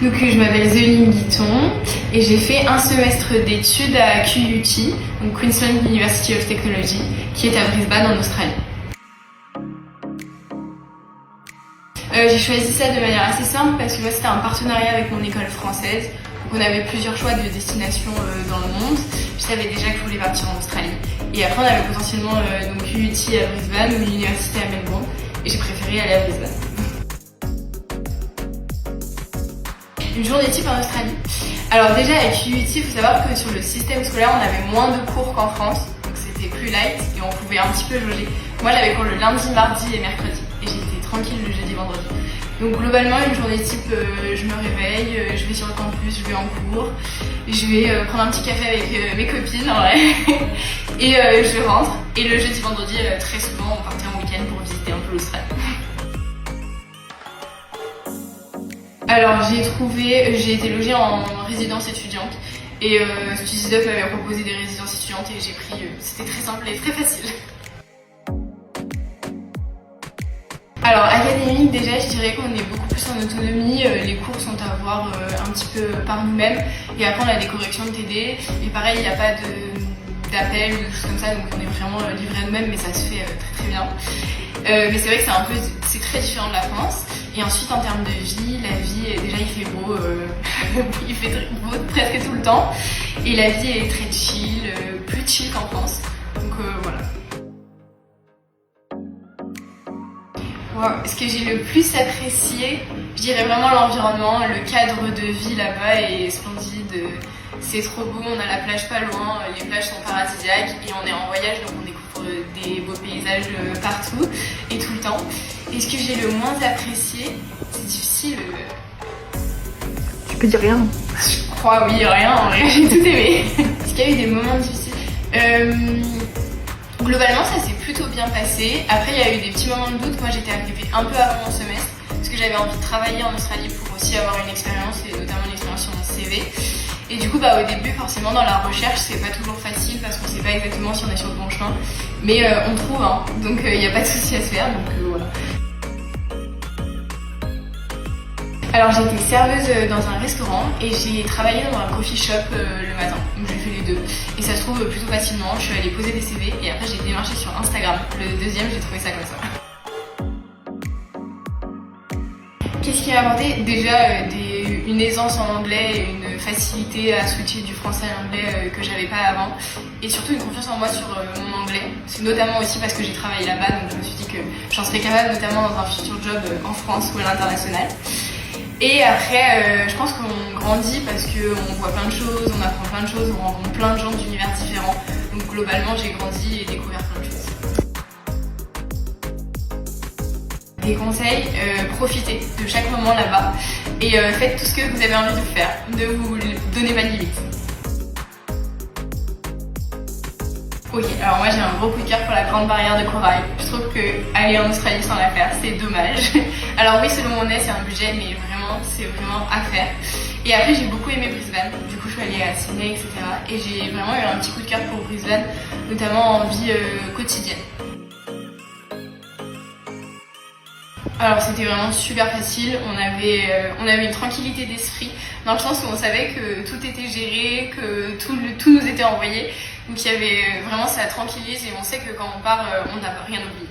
Donc je m'appelle Zéline Guiton et j'ai fait un semestre d'études à QUT, donc Queensland University of Technology, qui est à Brisbane en Australie. J'ai choisi ça de manière assez simple parce que moi c'était un partenariat avec mon école française. Donc on avait plusieurs choix de destination dans le monde. Je savais déjà que je voulais partir en Australie. Et après on avait potentiellement donc QUT à Brisbane ou l'université à Melbourne. Et j'ai préféré aller à Brisbane. Une journée type en Australie. Alors déjà à QUT, il faut savoir que sur le système scolaire, on avait moins de cours qu'en France. Donc c'était plus light et on pouvait un petit peu jauger. Moi j'avais cours le lundi, mardi et mercredi. Et j'étais tranquille le jeudi, vendredi. Donc globalement, une journée type, je me réveille, je vais sur le campus, je vais en cours, je vais prendre un petit café avec mes copines en vrai, et je rentre. Et le jeudi, vendredi, très souvent, on partait en week-end pour visiter un peu l'Australie. Alors j'ai été logée en résidence étudiante et StudyDoc m'avait proposé des résidences étudiantes et j'ai pris, c'était très simple et très facile. Alors académique, déjà je dirais qu'on est beaucoup plus en autonomie, les cours sont à voir un petit peu par nous-mêmes et après on a des corrections de TD et pareil il n'y a pas d'appel ou de choses comme ça, donc on est vraiment livré à nous-mêmes, mais ça se fait très très bien. Mais c'est vrai que c'est très différent de la France. Et ensuite en termes de vie, la vie, déjà il fait beau, il fait beau presque tout le temps. Et la vie est très chill, plus chill qu'en France. Donc voilà. Wow. Ce que j'ai le plus apprécié, je dirais vraiment l'environnement, le cadre de vie là-bas est splendide. C'est trop beau, on a la plage pas loin, les plages sont paradisiaques et on est en voyage donc on découvre des beaux paysages partout et tout le temps. Et ce que j'ai le moins apprécié, c'est difficile. Tu peux dire rien. Je crois oui, rien, en vrai, j'ai tout aimé. Est-ce qu'il y a eu des moments difficiles? Globalement ça s'est plutôt bien passé. Après il y a eu des petits moments de doute, moi j'étais arrivée un peu avant mon semestre parce que j'avais envie de travailler en Australie pour aussi avoir une expérience et notamment une expérience sur mon CV. Et du coup au début forcément dans la recherche c'est pas toujours facile parce qu'on sait pas exactement si on est sur le bon chemin. Mais on trouve hein, donc il n'y a pas de souci à se faire, donc voilà. Alors j'ai été serveuse dans un restaurant et j'ai travaillé dans un coffee shop le matin, donc j'ai fait les deux. Et ça se trouve plutôt facilement, je suis allée poser des CV et après j'ai démarché sur Instagram. Le deuxième j'ai trouvé ça comme ça. Qu'est-ce qui m'a apporté? Déjà une aisance en anglais et une facilité à switcher du français à l'anglais que j'avais pas avant. Et surtout une confiance en moi sur mon anglais. C'est notamment aussi parce que j'ai travaillé là-bas, donc je me suis dit que j'en serais capable notamment dans un futur job en France ou à l'international. Et après, je pense qu'on grandit parce qu'on voit plein de choses, on apprend plein de choses, on rencontre plein de gens d'univers différents. Donc globalement, j'ai grandi et découvert plein de choses. Des conseils, profitez de chaque moment là-bas et faites tout ce que vous avez envie de faire. Ne vous donnez pas de limites. Ok, alors moi j'ai un gros coup de cœur pour la Grande Barrière de Corail. Je trouve que aller en Australie sans la faire, c'est dommage. Alors oui, selon mon nez, c'est un budget, mais vraiment, c'est vraiment à faire. Et après, j'ai beaucoup aimé Brisbane. Du coup, je suis allée à Sydney, etc. Et j'ai vraiment eu un petit coup de cœur pour Brisbane, notamment en vie quotidienne. Alors c'était vraiment super facile, on avait une tranquillité d'esprit dans le sens où on savait que tout était géré, que tout nous était envoyé. Donc il y avait vraiment, ça tranquillise et on sait que quand on part, on n'a rien oublié.